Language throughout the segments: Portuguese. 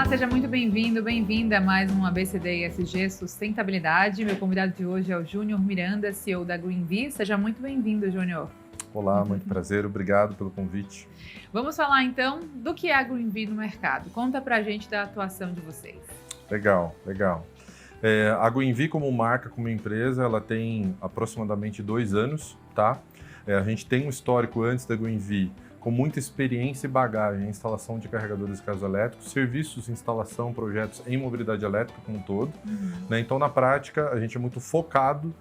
seja muito bem-vindo, bem-vinda a mais um ABCD ESG Sustentabilidade. Meu convidado de hoje é o Júnior Miranda, CEO da GreenV. Seja muito bem-vindo, Júnior. Olá, muito prazer, obrigado pelo convite. Vamos falar então do que é a GreenV no mercado. Conta pra gente da atuação de vocês. Legal. A GreenV como marca, como empresa, ela tem aproximadamente 2 anos, tá? A gente tem um histórico antes da GreenV com muita experiência e bagagem em instalação de carregadores de carros elétricos, serviços, instalação, projetos em mobilidade elétrica como um todo. Né? Então, na prática, a gente é muito focado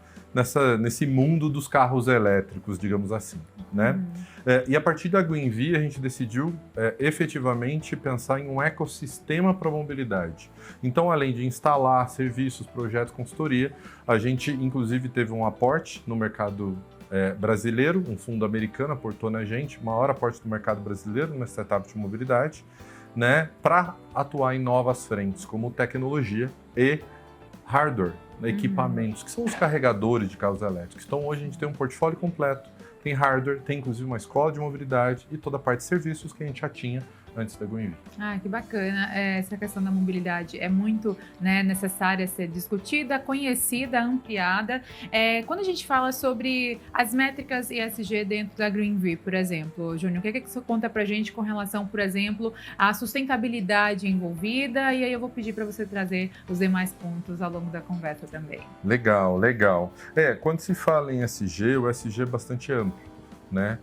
nesse mundo dos carros elétricos, digamos assim. Né? E a partir da GreenV, a gente decidiu efetivamente pensar em um ecossistema para a mobilidade. Então, além de instalar serviços, projetos, consultoria, a gente, inclusive, teve um aporte no mercado brasileiro, um fundo americano aportou na gente, maior aporte do mercado brasileiro numa startup de mobilidade, né, para atuar em novas frentes, como tecnologia e hardware, equipamentos, que são os carregadores de carros elétricos. Então, hoje a gente tem um portfólio completo, tem hardware, tem inclusive uma escola de mobilidade e toda a parte de serviços que a gente já tinha antes da GreenV. Que bacana. Essa questão da mobilidade é muito necessária ser discutida, conhecida, ampliada. Quando a gente fala sobre as métricas ESG dentro da GreenV, por exemplo, Júnior, o que você conta pra gente com relação, por exemplo, à sustentabilidade envolvida? E aí eu vou pedir para você trazer os demais pontos ao longo da conversa também. Legal. Quando se fala em ESG, o ESG é bastante amplo, né?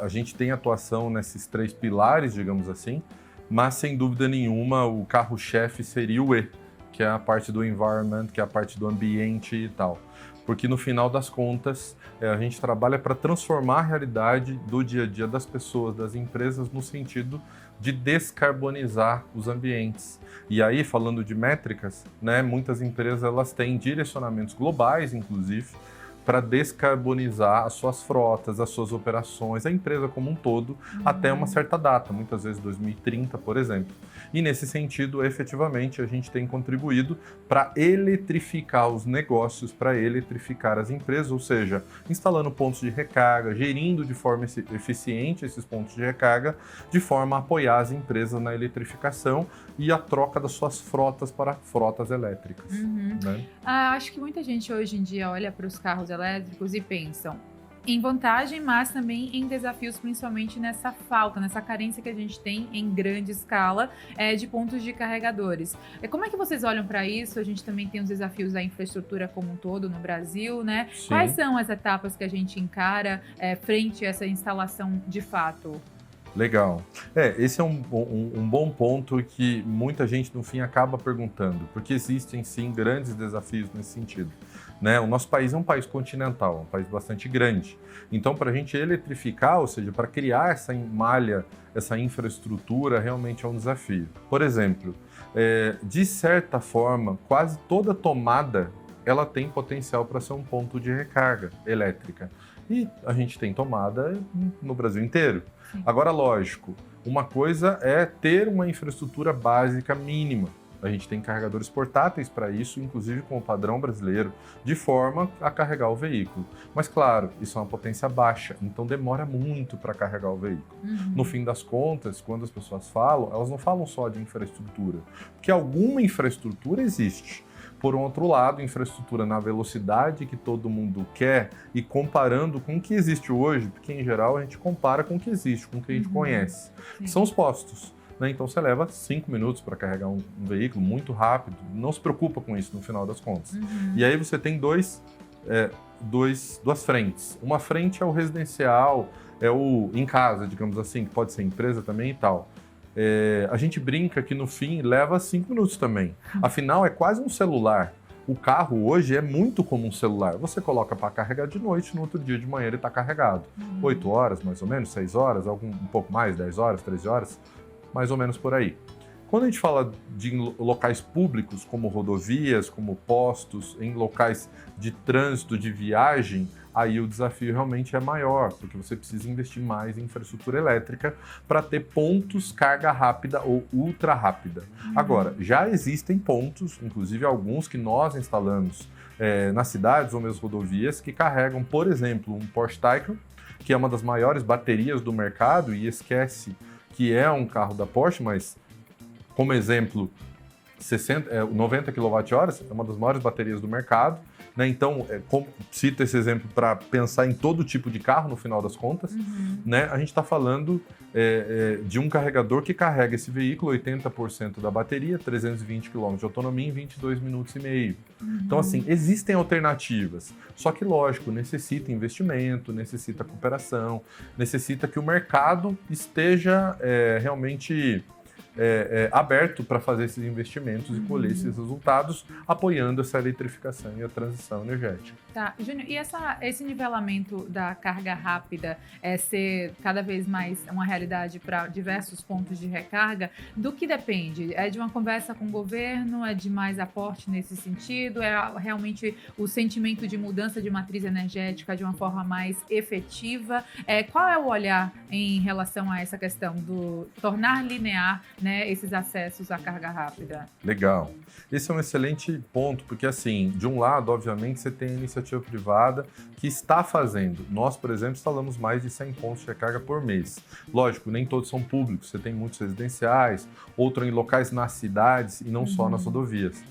A gente tem atuação nesses 3 pilares, digamos assim, mas sem dúvida nenhuma o carro-chefe seria o E, que é a parte do environment, que é a parte do ambiente e tal. Porque no final das contas, a gente trabalha para transformar a realidade do dia a dia das pessoas, das empresas, no sentido de descarbonizar os ambientes. E aí, falando de métricas, né, muitas empresas elas têm direcionamentos globais, inclusive, para descarbonizar as suas frotas, as suas operações, a empresa como um todo, até uma certa data, muitas vezes 2030, por exemplo. E nesse sentido, efetivamente, a gente tem contribuído para eletrificar os negócios, para eletrificar as empresas, ou seja, instalando pontos de recarga, gerindo de forma eficiente esses pontos de recarga, de forma a apoiar as empresas na eletrificação e a troca das suas frotas para frotas elétricas. Né? Acho que muita gente hoje em dia olha para os carros elétricos e pensam em vantagem, mas também em desafios, principalmente nessa falta, nessa carência que a gente tem em grande escala de pontos de carregadores. Como é que vocês olham para isso? A gente também tem os desafios da infraestrutura como um todo no Brasil, né? Sim. Quais são as etapas que a gente encara frente a essa instalação de fato? Legal. Esse é um bom ponto que muita gente, no fim, acaba perguntando, porque existem, sim, grandes desafios nesse sentido. Né? O nosso país é um país continental, um país bastante grande. Então, para a gente eletrificar, ou seja, para criar essa malha, essa infraestrutura, realmente é um desafio. Por exemplo, de certa forma, quase toda tomada ela tem potencial para ser um ponto de recarga elétrica. E a gente tem tomada no Brasil inteiro. Sim. Agora, lógico, uma coisa é ter uma infraestrutura básica mínima. A gente tem carregadores portáteis para isso, inclusive com o padrão brasileiro, de forma a carregar o veículo. Mas, claro, isso é uma potência baixa, então demora muito para carregar o veículo. No fim das contas, quando as pessoas falam, elas não falam só de infraestrutura, porque alguma infraestrutura existe. Por um outro lado, infraestrutura na velocidade que todo mundo quer e comparando com o que existe hoje, porque em geral a gente compara com o que existe, com o que a gente conhece, que são os postos. Né? Então você leva 5 minutos para carregar um veículo muito rápido, não se preocupa com isso no final das contas. E aí você tem duas frentes. Uma frente é o residencial, é o em casa, digamos assim, que pode ser empresa também e tal. A gente brinca que no fim leva 5 minutos também. Afinal, é quase um celular. O carro hoje é muito como um celular. Você coloca para carregar de noite, no outro dia de manhã ele está carregado. 8 horas, mais ou menos, 6 horas, um pouco mais, 10 horas, 13 horas, mais ou menos por aí. Quando a gente fala de locais públicos, como rodovias, como postos, em locais de trânsito, de viagem, aí o desafio realmente é maior, porque você precisa investir mais em infraestrutura elétrica para ter pontos carga rápida ou ultra rápida. Agora, já existem pontos, inclusive alguns que nós instalamos nas cidades ou mesmo rodovias, que carregam, por exemplo, um Porsche Taycan, que é uma das maiores baterias do mercado, e esquece que é um carro da Porsche, mas Como exemplo, 90 kWh é uma das maiores baterias do mercado, né? Então, cito esse exemplo para pensar em todo tipo de carro, no final das contas. Né? A gente está falando de um carregador que carrega esse veículo, 80% da bateria, 320 km de autonomia em 22 minutos e meio. Então, assim, existem alternativas. Só que, lógico, necessita investimento, necessita cooperação, necessita que o mercado esteja realmente aberto para fazer esses investimentos e colher esses resultados, apoiando essa eletrificação e a transição energética. Tá, Júnior, e esse nivelamento da carga rápida ser cada vez mais uma realidade para diversos pontos de recarga, do que depende? É de uma conversa com o governo? É de mais aporte nesse sentido? É realmente o sentimento de mudança de matriz energética de uma forma mais efetiva? Qual é o olhar em relação a essa questão do tornar linear, né, esses acessos à carga rápida? Legal. Esse é um excelente ponto, porque assim, de um lado, obviamente, você tem a iniciativa privada que está fazendo. Nós, por exemplo, instalamos mais de 100 pontos de recarga por mês. Lógico, nem todos são públicos, você tem muitos residenciais, outros em locais nas cidades e não só nas rodovias.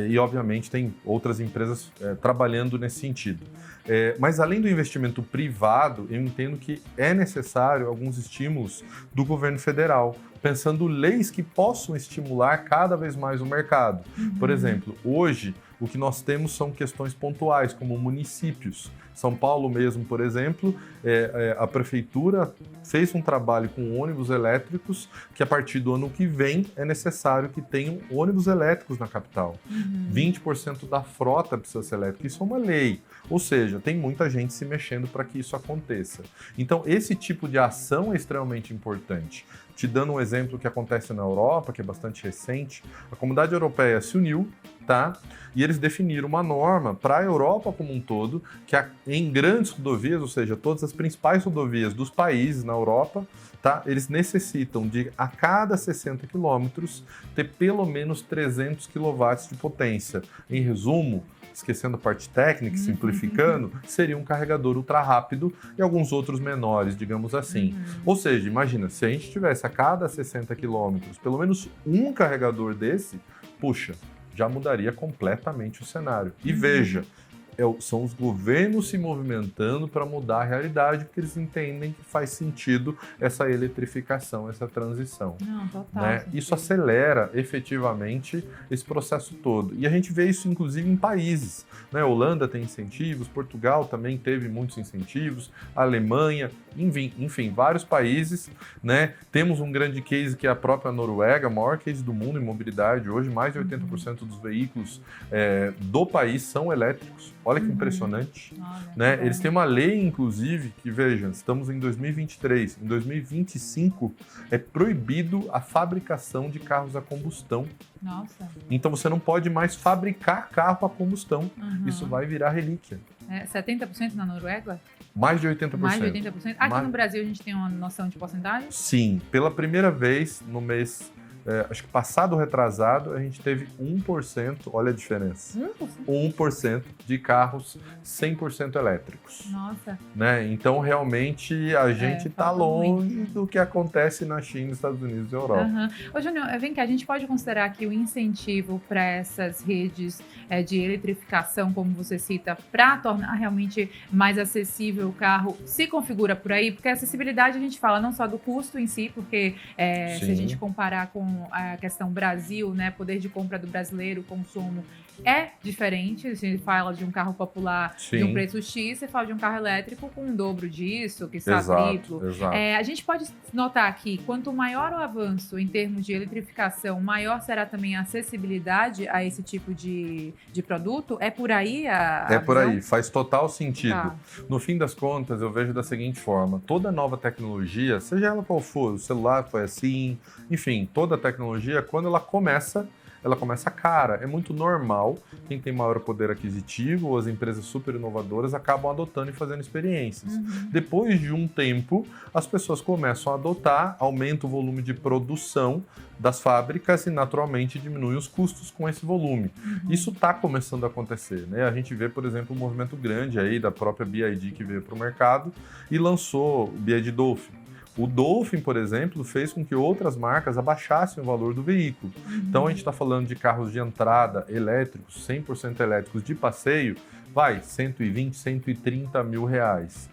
E, obviamente, tem outras empresas trabalhando nesse sentido. Mas, além do investimento privado, eu entendo que é necessário alguns estímulos do governo federal, pensando leis que possam estimular cada vez mais o mercado. Por exemplo, hoje, o que nós temos são questões pontuais, como municípios. São Paulo mesmo, por exemplo, a prefeitura fez um trabalho com ônibus elétricos que a partir do ano que vem é necessário que tenham ônibus elétricos na capital. 20% da frota precisa ser elétrica, isso é uma lei. Ou seja, tem muita gente se mexendo para que isso aconteça. Então, esse tipo de ação é extremamente importante. Te dando um exemplo que acontece na Europa, que é bastante recente, a Comunidade Europeia se uniu, tá? E eles definiram uma norma para a Europa como um todo, que em grandes rodovias, ou seja, todas as principais rodovias dos países na Europa, tá? Eles necessitam de, a cada 60 quilômetros, ter pelo menos 300 kW de potência. Em resumo, esquecendo a parte técnica, simplificando, seria um carregador ultra rápido e alguns outros menores, digamos assim. Ou seja, imagina, se a gente tivesse a cada 60 quilômetros pelo menos um carregador desse, puxa, já mudaria completamente o cenário. E veja, são os governos se movimentando para mudar a realidade, porque eles entendem que faz sentido essa eletrificação, essa transição. Não, total. Né? Isso acelera efetivamente esse processo todo. E a gente vê isso inclusive em países. Né? A Holanda tem incentivos, Portugal também teve muitos incentivos, a Alemanha, enfim, vários países. Né? Temos um grande case que é a própria Noruega, o maior case do mundo em mobilidade. Hoje, mais de 80% dos veículos do país são elétricos. Olha que impressionante. Né? Eles têm uma lei, inclusive, que, vejam, estamos em 2023. Em 2025, é proibido a fabricação de carros a combustão. Nossa. Então, você não pode mais fabricar carro a combustão. Isso vai virar relíquia. 70% na Noruega? Mais de 80%. Mais de 80%? Aqui no Brasil, a gente tem uma noção de porcentagem? Sim. Pela primeira vez, no mês... acho que passado ou retrasado, a gente teve 1%, olha a diferença, 1% de carros 100% elétricos. Nossa. Né? Então, realmente, a gente está longe do que acontece na China, Estados Unidos e Europa. Ô, Júnior, vem cá, a gente pode considerar que o incentivo para essas redes de eletrificação, como você cita, para tornar realmente mais acessível o carro, se configura por aí? Porque a acessibilidade a gente fala não só do custo em si, porque se a gente comparar com a questão Brasil, né, poder de compra do brasileiro, consumo é diferente. Se fala de um carro popular de um preço X, você fala de um carro elétrico com o dobro disso, que está triplo. Exato. A gente pode notar aqui, quanto maior o avanço em termos de eletrificação, maior será também a acessibilidade a esse tipo de produto? É por aí a por aí, faz total sentido. Tá. No fim das contas, eu vejo da seguinte forma, toda nova tecnologia, seja ela qual for, o celular foi assim, enfim, toda tecnologia, quando ela começa cara. É muito normal, quem tem maior poder aquisitivo ou as empresas super inovadoras acabam adotando e fazendo experiências. Depois de um tempo, as pessoas começam a adotar, aumenta o volume de produção das fábricas e naturalmente diminui os custos com esse volume. Isso está começando a acontecer, né? A gente vê, por exemplo, um movimento grande aí da própria BYD que veio para o mercado e lançou o BYD Dolphin. O Dolphin, por exemplo, fez com que outras marcas abaixassem o valor do veículo. Então a gente está falando de carros de entrada elétricos, 100% elétricos de passeio, vai 120, 130 mil reais.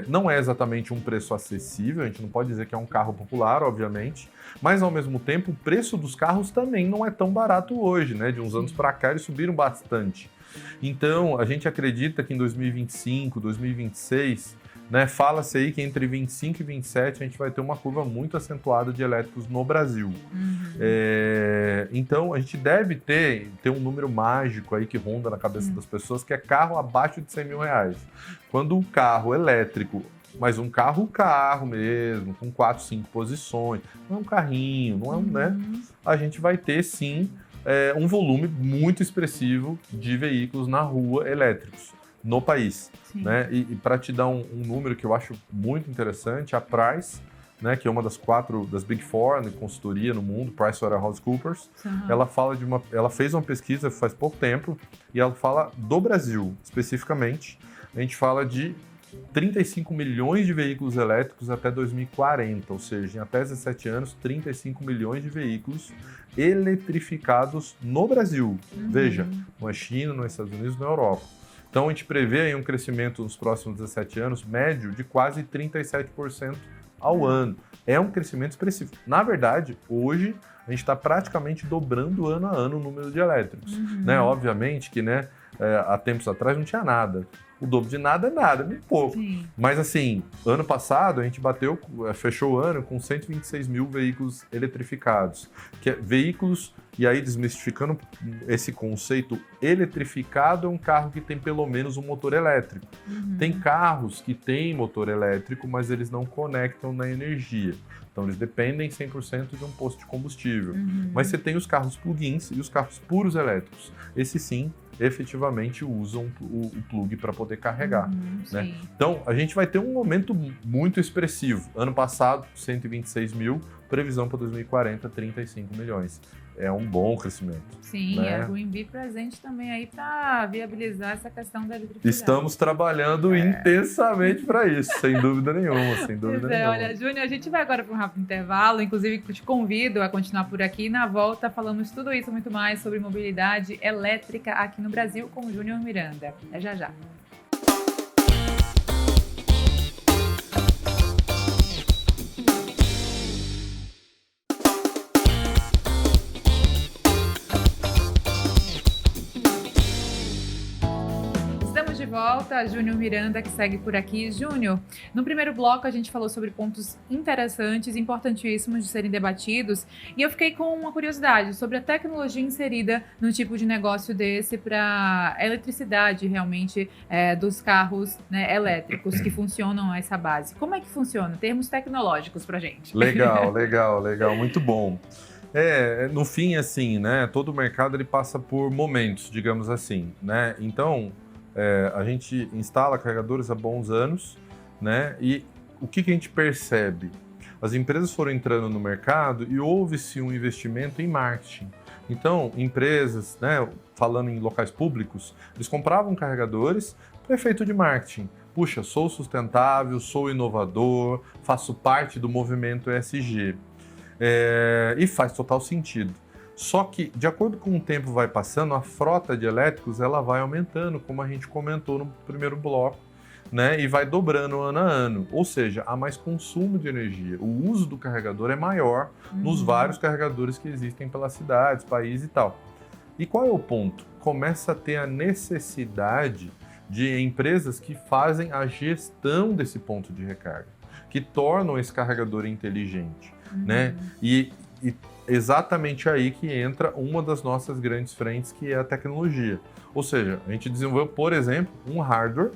Não é exatamente um preço acessível, a gente não pode dizer que é um carro popular, obviamente, mas ao mesmo tempo o preço dos carros também não é tão barato hoje, né? De uns anos para cá eles subiram bastante. Então a gente acredita que em 2025, 2026, né, fala-se aí que entre 25 e 27 a gente vai ter uma curva muito acentuada de elétricos no Brasil. Então a gente deve ter um número mágico aí que ronda na cabeça das pessoas, que é carro abaixo de 100 mil reais. Quando um carro elétrico, mas um carro mesmo, com 4, 5 posições, não é um carrinho, não é né? A gente vai ter sim um volume muito expressivo de veículos na rua elétricos no país. Né? E para te dar um número que eu acho muito interessante, a Price, né, que é uma das 4 das Big Four de consultoria no mundo, PricewaterhouseCoopers, ela fez uma pesquisa faz pouco tempo e ela fala do Brasil especificamente. A gente fala de 35 milhões de veículos elétricos até 2040, ou seja, em até 17 anos, 35 milhões de veículos eletrificados no Brasil. Veja, não é China, não é Estados Unidos, não é Europa. Então a gente prevê aí um crescimento nos próximos 17 anos médio de quase 37% ao ano. É um crescimento expressivo. Na verdade, hoje a gente está praticamente dobrando ano a ano o número de elétricos. Né? Obviamente que há tempos atrás não tinha nada. O dobro de nada é nada, bem pouco. Sim. Mas assim, ano passado a gente fechou o ano com 126 mil veículos eletrificados. Que é veículos, e aí desmistificando esse conceito, eletrificado é um carro que tem pelo menos um motor elétrico. Tem carros que têm motor elétrico, mas eles não conectam na energia. Então eles dependem 100% de um posto de combustível. Mas você tem os carros plug-ins e os carros puros elétricos. Esses sim, efetivamente usam o plug para poder carregar. Né? Então, a gente vai ter um aumento muito expressivo. Ano passado, 126 mil, previsão para 2040, 35 milhões. É um bom crescimento. Sim, né? a Greenvee presente também aí para viabilizar essa questão da eletricidade. Estamos trabalhando intensamente para isso, sem dúvida nenhuma, sem dúvida nenhuma. Olha, Júnior, a gente vai agora para um rápido intervalo, inclusive te convido a continuar por aqui. Na volta falamos tudo isso muito mais sobre mobilidade elétrica aqui no Brasil com o Júnior Miranda. É já já. De volta, Júnior Miranda, que segue por aqui. Júnior, no primeiro bloco a gente falou sobre pontos interessantes, importantíssimos de serem debatidos, e eu fiquei com uma curiosidade sobre a tecnologia inserida no tipo de negócio desse para a eletricidade realmente dos carros, né, elétricos que funcionam a essa base. Como é que funciona? Termos tecnológicos pra gente. Legal, muito bom. No fim, assim, né, todo o mercado ele passa por momentos, digamos assim, né, então a gente instala carregadores há bons anos, né? E o que a gente percebe? As empresas foram entrando no mercado e houve-se um investimento em marketing. Então, empresas, né, falando em locais públicos, eles compravam carregadores para efeito de marketing. Puxa, sou sustentável, sou inovador, faço parte do movimento ESG. E faz total sentido. Só que, de acordo com o tempo vai passando, a frota de elétricos ela vai aumentando, como a gente comentou no primeiro bloco, né? E vai dobrando ano a ano. Ou seja, há mais consumo de energia. O uso do carregador é maior nos vários carregadores que existem pelas cidades, país e tal. E qual é o ponto? Começa a ter a necessidade de empresas que fazem a gestão desse ponto de recarga, que tornam esse carregador inteligente, né? E exatamente aí que entra uma das nossas grandes frentes, que é a tecnologia. Ou seja, a gente desenvolveu, por exemplo, um hardware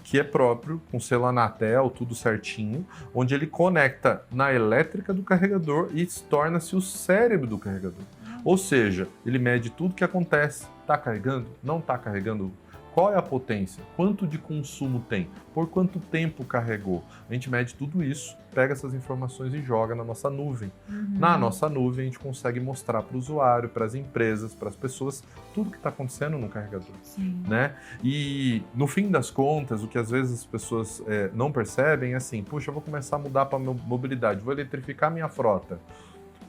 que é próprio, com selo Anatel, tudo certinho, onde ele conecta na elétrica do carregador e torna-se o cérebro do carregador. Ou seja, ele mede tudo que acontece, está carregando, não está carregando Qual é a potência? Quanto de consumo tem? Por quanto tempo carregou? A gente mede tudo isso, pega essas informações e joga na nossa nuvem. Na nossa nuvem, a gente consegue mostrar para o usuário, para as empresas, para as pessoas, tudo que está acontecendo no carregador. Sim. Né? E, no fim das contas, o que às vezes as pessoas não percebem é assim, puxa, eu vou começar a mudar para a mobilidade, vou eletrificar minha frota.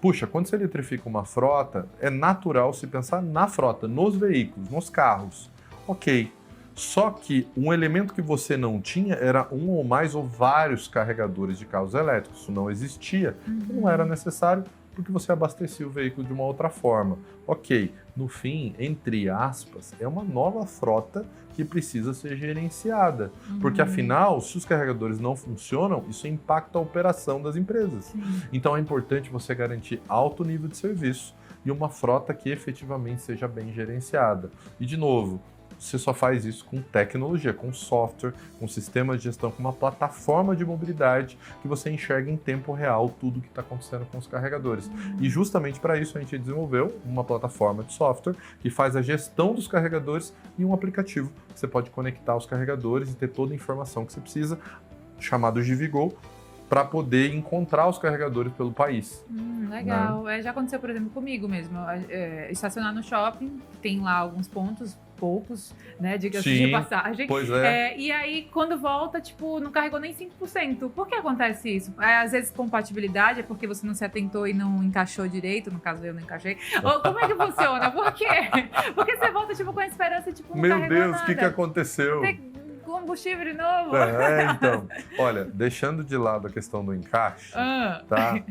Puxa, quando você eletrifica uma frota, é natural se pensar na frota, nos veículos, nos carros. Ok. Só que um elemento que você não tinha era um ou mais ou vários carregadores de carros elétricos. Isso não existia, não era necessário porque você abastecia o veículo de uma outra forma. Ok, no fim, entre aspas, é uma nova frota que precisa ser gerenciada. Porque afinal, se os carregadores não funcionam, isso impacta a operação das empresas. Sim. Então é importante você garantir alto nível de serviço e uma frota que efetivamente seja bem gerenciada. E de novo, você só faz isso com tecnologia, com software, com sistema de gestão, com uma plataforma de mobilidade que você enxerga em tempo real tudo o que está acontecendo com os carregadores. E justamente para isso a gente desenvolveu uma plataforma de software que faz a gestão dos carregadores e um aplicativo que você pode conectar os carregadores e ter toda a informação que você precisa, chamado GiviGo, para poder encontrar os carregadores pelo país. Legal. Né? Já aconteceu, por exemplo, comigo mesmo. Estacionar no shopping, tem lá alguns pontos, poucos, né? Diga-se de passagem. Pois é. E aí, quando volta, tipo, não carregou nem 5%. Por que acontece isso? Às vezes, compatibilidade é porque você não se atentou e não encaixou direito. No caso, eu não encaixei. Ou como é que funciona? Por quê? Porque você volta, tipo, com a esperança, tipo, não Meu Deus, nada. O que aconteceu? Combustível de novo. Então, olha, deixando de lado a questão do encaixe, tá?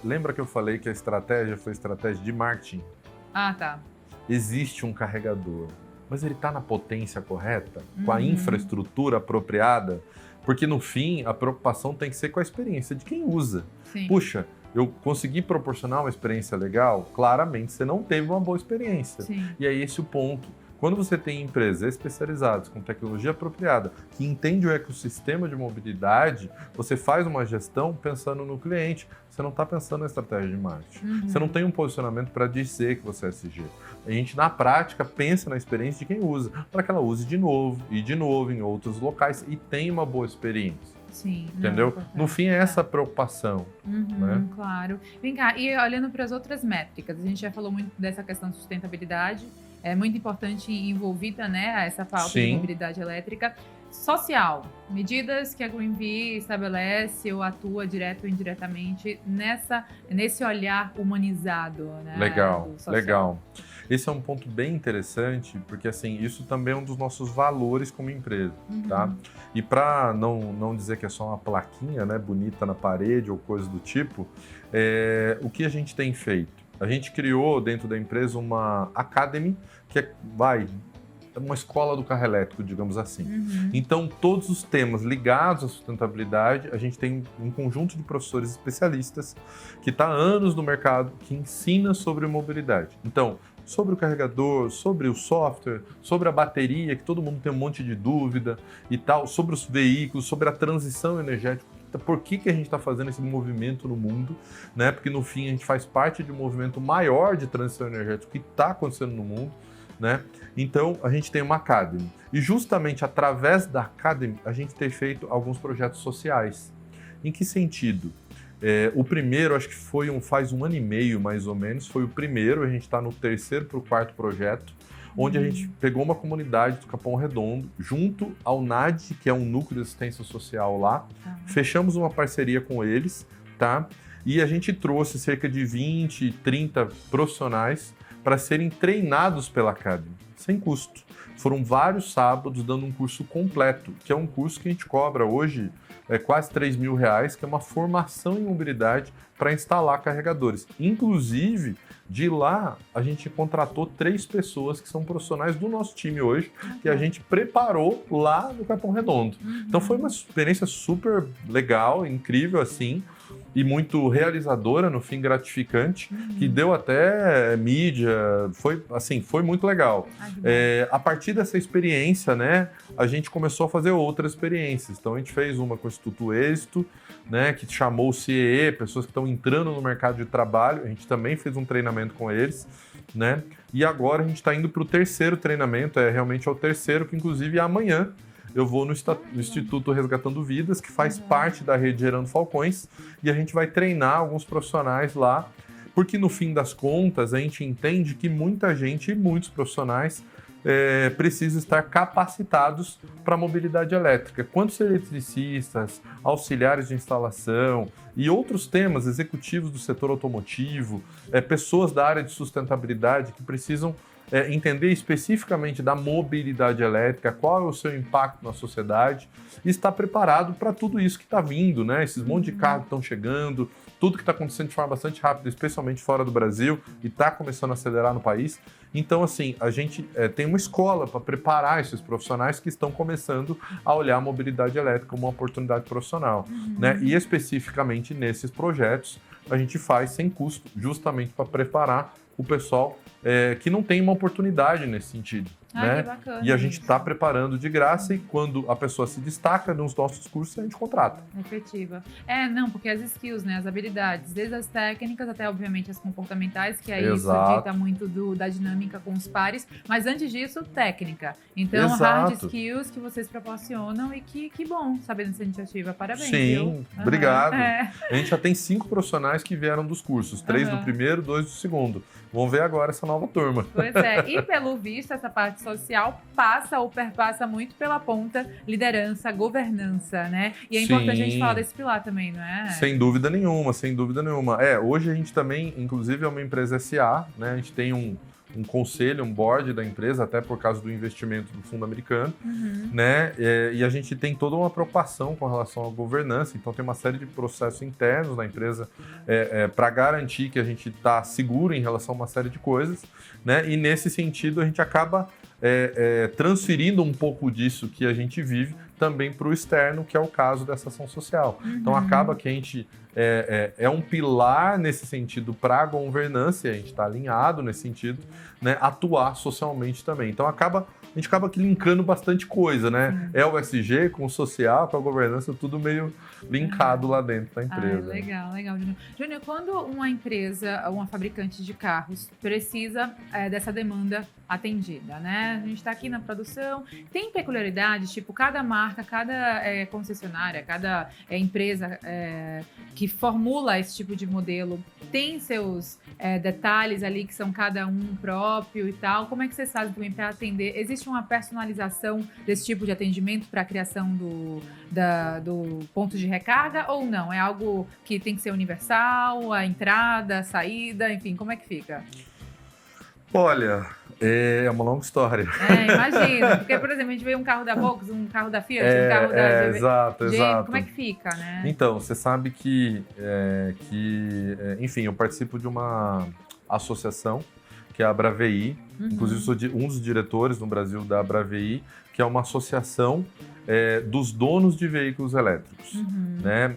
Lembra que eu falei que a estratégia foi estratégia de marketing? Tá. Existe um carregador, mas ele está na potência correta, com a infraestrutura apropriada, porque no fim a preocupação tem que ser com a experiência de quem usa. Sim. Puxa, eu consegui proporcionar uma experiência legal? Claramente você não teve uma boa experiência. Sim. E é esse o ponto. Quando você tem empresas especializadas com tecnologia apropriada, que entende o ecossistema de mobilidade, você faz uma gestão pensando no cliente. Você não está pensando na estratégia de marketing. Você não tem um posicionamento para dizer que você é SG. A gente, na prática, pensa na experiência de quem usa, para que ela use de novo e de novo em outros locais e tenha uma boa experiência. Sim. Entendeu? No fim, é essa preocupação. Né? Claro. Vem cá, e olhando para as outras métricas, a gente já falou muito dessa questão de sustentabilidade, é muito importante e envolvida, né, essa pauta de mobilidade elétrica. Social, medidas que a GreenV estabelece ou atua direto ou indiretamente nesse olhar humanizado, né? Legal. Esse é um ponto bem interessante, porque assim, isso também é um dos nossos valores como empresa, tá? E para não dizer que é só uma plaquinha, né, bonita na parede ou coisa do tipo, o que a gente tem feito? A gente criou dentro da empresa uma academy, que é uma escola do carro elétrico, digamos assim. Então, todos os temas ligados à sustentabilidade, a gente tem um conjunto de professores especialistas que está há anos no mercado, que ensina sobre mobilidade. Então, sobre o carregador, sobre o software, sobre a bateria, que todo mundo tem um monte de dúvida e tal, sobre os veículos, sobre a transição energética. Por que a gente está fazendo esse movimento no mundo, né? Porque no fim a gente faz parte de um movimento maior de transição energética que está acontecendo no mundo, né? Então a gente tem uma Academy. E justamente através da Academy a gente tem feito alguns projetos sociais. Em que sentido? O primeiro, acho que faz 1 ano e meio mais ou menos, foi o primeiro, a gente está no 3º para o 4º projeto, onde a gente pegou uma comunidade do Capão Redondo, junto ao NAD, que é um núcleo de assistência social lá, fechamos uma parceria com eles, tá? E a gente trouxe cerca de 20, 30 profissionais para serem treinados pela Academy, sem custo. Foram vários sábados dando um curso completo, que é um curso que a gente cobra hoje quase R$3.000, que é uma formação em mobilidade para instalar carregadores. Inclusive, de lá, a gente contratou 3 pessoas que são profissionais do nosso time hoje, que a gente preparou lá no Capão Redondo. Então foi uma experiência super legal, incrível assim, e muito realizadora, no fim gratificante, que deu até mídia, foi muito legal. A partir dessa experiência, né, a gente começou a fazer outras experiências. Então a gente fez uma com o Instituto Êxito, né, que chamou o CIE, pessoas que estão entrando no mercado de trabalho, a gente também fez um treinamento com eles, né, e agora a gente está indo para o terceiro treinamento, realmente é o terceiro, que inclusive amanhã eu vou no Instituto Resgatando Vidas, que faz parte da rede Gerando Falcões, e a gente vai treinar alguns profissionais lá, porque no fim das contas a gente entende que muita gente e muitos profissionais precisam estar capacitados para a mobilidade elétrica. Quantos eletricistas, auxiliares de instalação e outros temas executivos do setor automotivo, pessoas da área de sustentabilidade que precisam entender especificamente da mobilidade elétrica, qual é o seu impacto na sociedade e estar preparado para tudo isso que está vindo, né? Esses monte de carros que estão chegando, tudo que está acontecendo de forma bastante rápida, especialmente fora do Brasil, e está começando a acelerar no país. Então, assim, a gente tem uma escola para preparar esses profissionais que estão começando a olhar a mobilidade elétrica como uma oportunidade profissional, né? E especificamente nesses projetos, a gente faz sem custo, justamente para preparar o pessoal que não tem uma oportunidade nesse sentido. Né? Que bacana, e a gente está preparando de graça e quando a pessoa se destaca nos nossos cursos, a gente contrata. Efetiva. Não, porque as skills, né, as habilidades, desde as técnicas até, obviamente, as comportamentais, que é isso dita muito da dinâmica com os pares, mas antes disso, técnica. Então, hard skills que vocês proporcionam e que bom saber dessa iniciativa. Parabéns. Sim, obrigado. A gente já tem 5 profissionais que vieram dos cursos, 3 do primeiro, 2 do segundo. Vamos ver agora essa nova turma. Pois e pelo visto, essa parte social passa ou perpassa muito pela ponta liderança, governança, né? E é importante a gente falar desse pilar também, não é? Sem dúvida nenhuma, sem dúvida nenhuma. Hoje a gente também, inclusive, é uma empresa SA, né? A gente tem um conselho, um board da empresa, até por causa do investimento do fundo americano, né? E a gente tem toda uma preocupação com relação à governança, então tem uma série de processos internos na empresa para garantir que a gente está seguro em relação a uma série de coisas, né? E nesse sentido a gente acaba transferindo um pouco disso que a gente vive também para o externo, que é o caso dessa ação social. Então acaba que a gente é um pilar nesse sentido para a governança, e a gente está alinhado nesse sentido, né, atuar socialmente também. Então a gente acaba aqui linkando bastante coisa, né? É o SG com o social, com a governança, tudo meio linkado lá dentro da empresa. Legal, Júnior. Júnior, quando uma empresa, uma fabricante de carros, precisa dessa demanda atendida, né? A gente está aqui na produção, tem peculiaridades, tipo, cada marca, cada concessionária, cada empresa que formula esse tipo de modelo tem seus detalhes ali que são cada um próprio e tal. Como é que vocês fazem também para atender? Existe uma personalização desse tipo de atendimento para a criação do ponto de recarga ou não? É algo que tem que ser universal, a entrada, a saída, enfim, como é que fica? Olha, é uma longa história. Imagina. Porque, por exemplo, a gente vê um carro da Volks, um carro da Fiat, um carro da Exato. Como é que fica, né? Então, você sabe que enfim, eu participo de uma associação, que é a Abravi. Inclusive, sou um dos diretores no Brasil da Abravi, que é uma associação dos donos de veículos elétricos, né?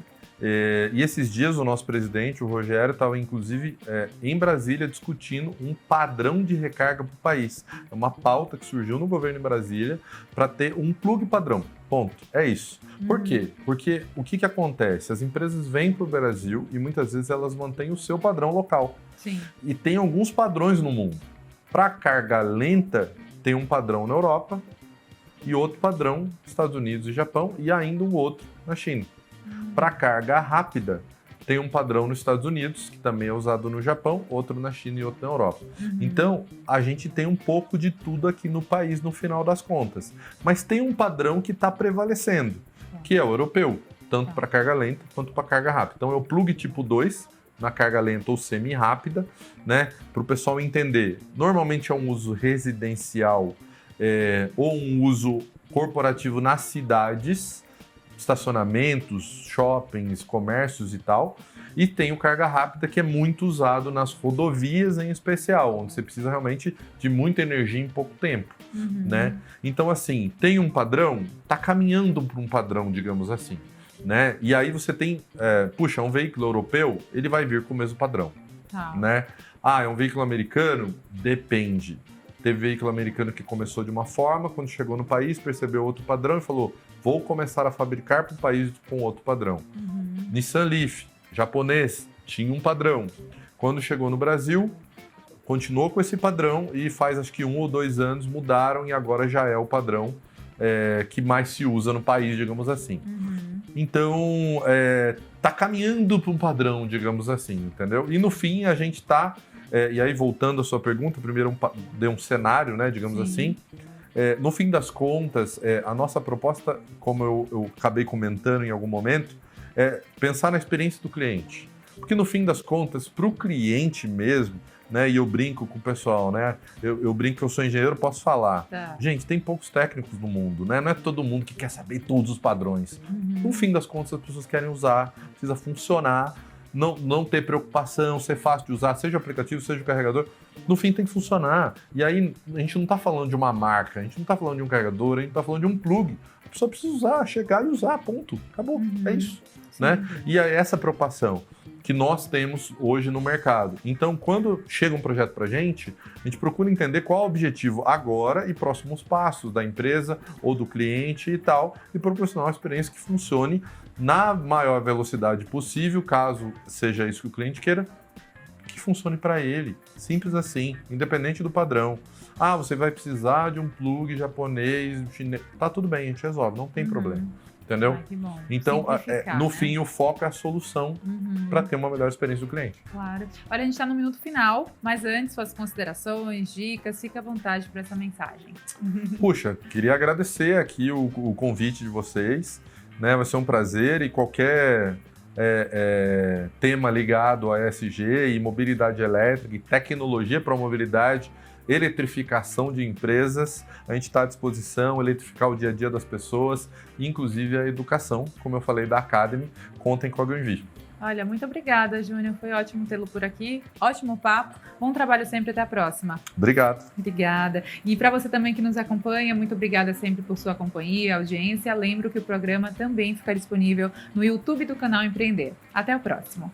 E esses dias o nosso presidente, o Rogério, estava inclusive em Brasília discutindo um padrão de recarga para o país. É uma pauta que surgiu no governo em Brasília para ter um plug padrão. Ponto. É isso. Por quê? Porque o que acontece? As empresas vêm para o Brasil e muitas vezes elas mantêm o seu padrão local. Sim. E tem alguns padrões no mundo. Para carga lenta, tem um padrão na Europa e outro padrão nos Estados Unidos e Japão e ainda um outro na China. Para carga rápida, tem um padrão nos Estados Unidos, que também é usado no Japão, outro na China e outro na Europa. Então, a gente tem um pouco de tudo aqui no país, no final das contas. Mas tem um padrão que está prevalecendo, que é o europeu, tanto para carga lenta quanto para carga rápida. Então, é o plug tipo 2, na carga lenta ou semi-rápida, né? Para o pessoal entender. Normalmente é um uso residencial ou um uso corporativo nas cidades, estacionamentos, shoppings, comércios e tal. E tem o carga rápida, que é muito usado nas rodovias em especial, onde você precisa realmente de muita energia em pouco tempo, né? Então, assim, tem um padrão, está caminhando para um padrão, digamos assim, né? E aí você tem, puxa, um veículo europeu, ele vai vir com o mesmo padrão, Tá. né? Ah, é um veículo americano? Depende. Teve veículo americano que começou de uma forma, quando chegou no país, percebeu outro padrão e falou, vou começar a fabricar para o país com outro padrão. Nissan Leaf, japonês, tinha um padrão. Quando chegou no Brasil, continuou com esse padrão e faz acho que 1 ou 2 anos mudaram e agora já é o padrão que mais se usa no país, digamos assim. Então, tá caminhando para um padrão, digamos assim, entendeu? E no fim a gente tá, e aí voltando à sua pergunta, primeiro dei um cenário, né, digamos assim. No fim das contas, a nossa proposta, como eu acabei comentando em algum momento, é pensar na experiência do cliente. Porque no fim das contas, para o cliente mesmo, né, e eu brinco com o pessoal, né? Eu brinco que eu sou engenheiro, posso falar. Tá. Gente, tem poucos técnicos no mundo, né? Não é todo mundo que quer saber todos os padrões. No fim das contas, as pessoas querem usar, precisa funcionar, não ter preocupação, ser fácil de usar, seja o aplicativo, seja o carregador. No fim tem que funcionar. E aí a gente não está falando de uma marca, a gente não está falando de um carregador, a gente está falando de um plug. A pessoa precisa usar, chegar e usar, ponto. Acabou, é isso. Né? E é essa preocupação que nós temos hoje no mercado. Então, quando chega um projeto para a gente procura entender qual é o objetivo agora e próximos passos da empresa ou do cliente e tal, e proporcionar uma experiência que funcione na maior velocidade possível, caso seja isso que o cliente queira, que funcione para ele. Simples assim, independente do padrão. Ah, você vai precisar de um plug japonês, chinês. Tá tudo bem, a gente resolve, não tem problema. Entendeu? Que bom. Então, no fim, o foco é a solução para ter uma melhor experiência do cliente. Claro. Olha, a gente está no minuto final, mas antes, suas considerações, dicas, fica à vontade para essa mensagem. Puxa, queria agradecer aqui o convite de vocês, né? Vai ser um prazer e qualquer tema ligado a ESG e mobilidade elétrica e tecnologia para a mobilidade, eletrificação de empresas, a gente está à disposição, eletrificar o dia a dia das pessoas, inclusive a educação, como eu falei da Academy, contem com a Green Vision. Olha, muito obrigada, Júnior, foi ótimo tê-lo por aqui, ótimo papo, bom trabalho sempre, até a próxima. Obrigado. Obrigada. E para você também que nos acompanha, muito obrigada sempre por sua companhia, audiência. Lembro que o programa também fica disponível no YouTube do canal Empreender. Até o próximo.